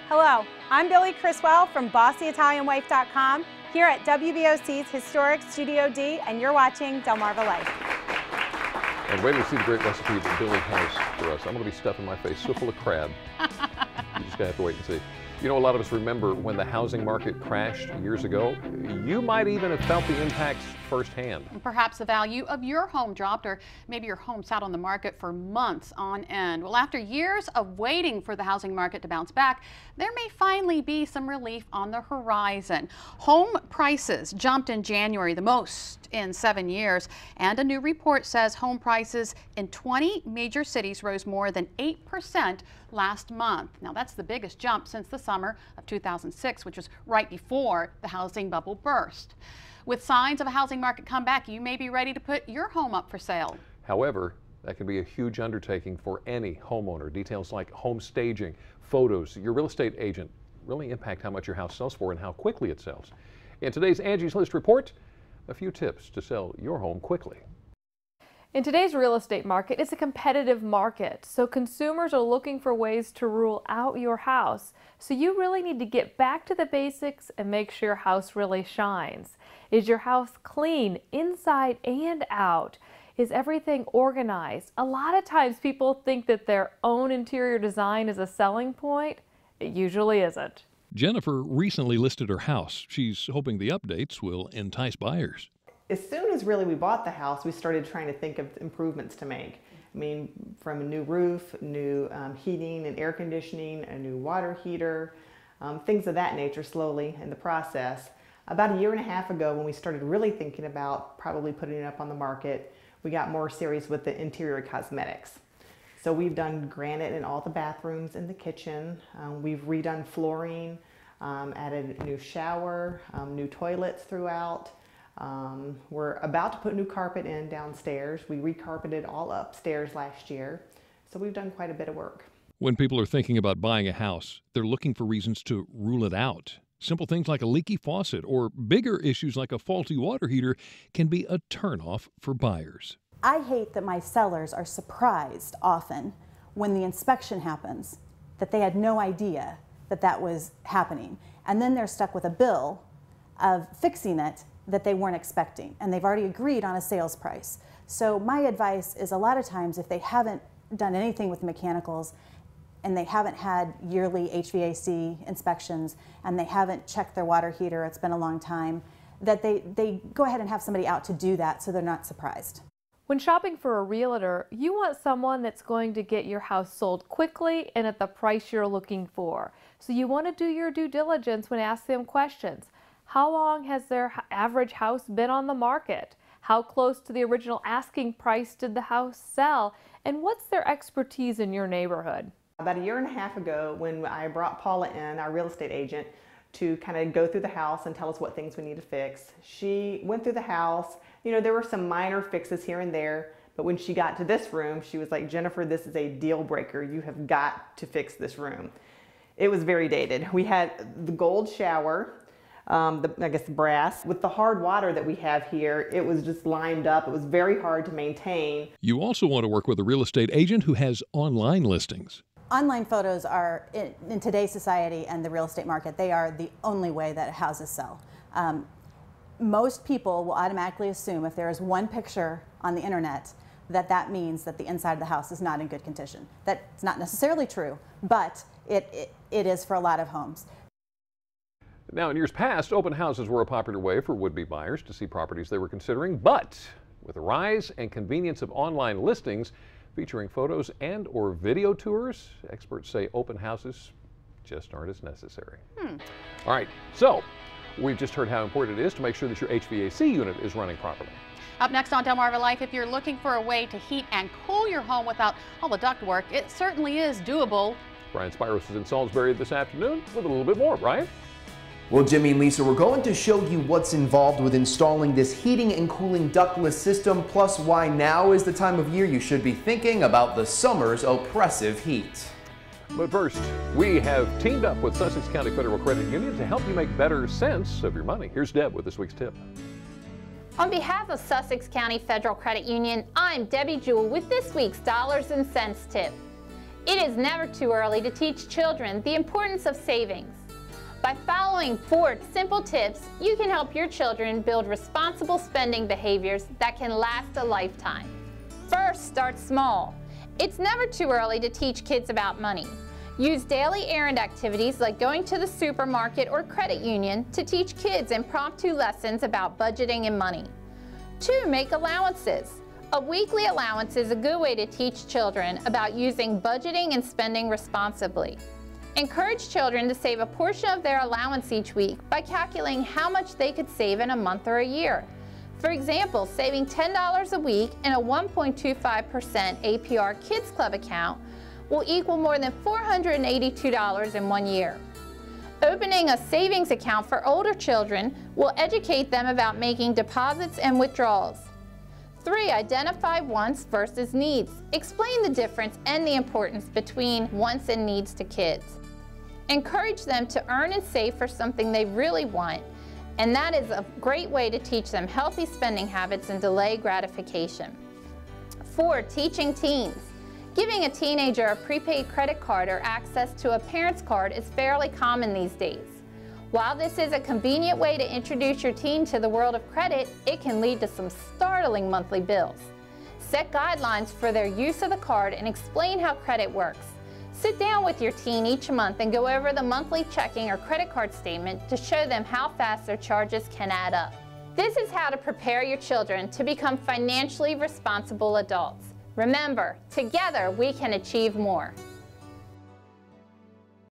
Hello, I'm Billy Criswell from BossyItalianWife.com here at WBOC's historic Studio D, and you're watching Delmarva Life. And wait till you see the great recipe that Billy has for us. I'm going to be stuffing my face so full of crab. You just have to wait and see. You know, a lot of us remember when the housing market crashed years ago. You might even have felt the impacts firsthand. Perhaps the value of your home dropped, or maybe your home sat on the market for months on end. Well, after years of waiting for the housing market to bounce back, there may finally be some relief on the horizon. Home prices jumped in January, the most in 7 years, and a new report says home prices in 20 major cities rose more than 8% last month. Now, that's the biggest jump since the summer of 2006, which was right before the housing bubble burst. With signs of a housing market comeback, you may be ready to put your home up for sale. However, that can be a huge undertaking for any homeowner. Details like home staging, photos, your real estate agent really impact how much your house sells for and how quickly it sells. In today's Angie's List report, a few tips to sell your home quickly. In today's real estate market, it's a competitive market, so consumers are looking for ways to rule out your house. So you really need to get back to the basics and make sure your house really shines. Is your house clean inside and out? Is everything organized? A lot of times people think that their own interior design is a selling point. It usually isn't. Jennifer recently listed her house. She's hoping the updates will entice buyers. As soon as really we bought the house, we started trying to think of improvements to make. I mean, from a new roof, new heating and air conditioning, a new water heater, things of that nature slowly in the process. About a year and a half ago, when we started really thinking about probably putting it up on the market, we got more serious with the interior cosmetics. So we've done granite in all the bathrooms in the kitchen. We've redone flooring, added a new shower, new toilets throughout. We're about to put new carpet in downstairs. We recarpeted all upstairs last year. So we've done quite a bit of work. When people are thinking about buying a house, they're looking for reasons to rule it out. Simple things like a leaky faucet or bigger issues like a faulty water heater can be a turnoff for buyers. I hate that my sellers are surprised often when the inspection happens, that they had no idea that that was happening. And then they're stuck with a bill of fixing it that they weren't expecting, and they've already agreed on a sales price. So my advice is, a lot of times if they haven't done anything with mechanicals and they haven't had yearly HVAC inspections and they haven't checked their water heater, it's been a long time, that they go ahead and have somebody out to do that so they're not surprised. When shopping for a realtor, you want someone that's going to get your house sold quickly and at the price you're looking for. So you want to do your due diligence when asking them questions. How long has their average house been on the market? How close to the original asking price did the house sell? And what's their expertise in your neighborhood? About a year and a half ago, when I brought Paula in, our real estate agent, to kind of go through the house and tell us what things we need to fix, she went through the house. You know, there were some minor fixes here and there, but when she got to this room, she was like, Jennifer, this is a deal breaker. You have got to fix this room. It was very dated. We had the gold shower, I guess brass. With the hard water that we have here, it was just limed up. It was very hard to maintain. You also want to work with a real estate agent who has online listings. Online photos are, in today's society and the real estate market, they are the only way that houses sell. Most people will automatically assume if there is one picture on the internet that means that the inside of the house is not in good condition. That's not necessarily true, but it is for a lot of homes. Now, in years past, open houses were a popular way for would-be buyers to see properties they were considering, but with the rise and convenience of online listings featuring photos and or video tours, experts say open houses just aren't as necessary. All right, so we've just heard how important it is to make sure that your HVAC unit is running properly. Up next on Delmarva Life, if you're looking for a way to heat and cool your home without all the ductwork, it certainly is doable. Brian Spiros is in Salisbury this afternoon with a little bit more. Brian? Well, Jimmy and Lisa, we're going to show you what's involved with installing this heating and cooling ductless system, plus why now is the time of year you should be thinking about the summer's oppressive heat. But first, we have teamed up with Sussex County Federal Credit Union to help you make better sense of your money. Here's Deb with this week's tip. On behalf of Sussex County Federal Credit Union, I'm Debbie Jewell with this week's Dollars and Cents tip. It is never too early to teach children the importance of savings. By following 4 simple tips, you can help your children build responsible spending behaviors that can last a lifetime. First, start small. It's never too early to teach kids about money. Use daily errand activities like going to the supermarket or credit union to teach kids impromptu lessons about budgeting and money. 2, make allowances. A weekly allowance is a good way to teach children about using budgeting and spending responsibly. Encourage children to save a portion of their allowance each week by calculating how much they could save in a month or a year. For example, saving $10 a week in a 1.25% APR Kids Club account will equal more than $482 in 1 year. Opening a savings account for older children will educate them about making deposits and withdrawals. 3, identify wants versus needs. Explain the difference and the importance between wants and needs to kids. Encourage them to earn and save for something they really want, and that is a great way to teach them healthy spending habits and delay gratification. 4, teaching teens. Giving a teenager a prepaid credit card or access to a parent's card is fairly common these days. While this is a convenient way to introduce your teen to the world of credit, it can lead to some startling monthly bills. Set guidelines for their use of the card and explain how credit works. Sit down with your teen each month and go over the monthly checking or credit card statement to show them how fast their charges can add up. This is how to prepare your children to become financially responsible adults. Remember, together we can achieve more.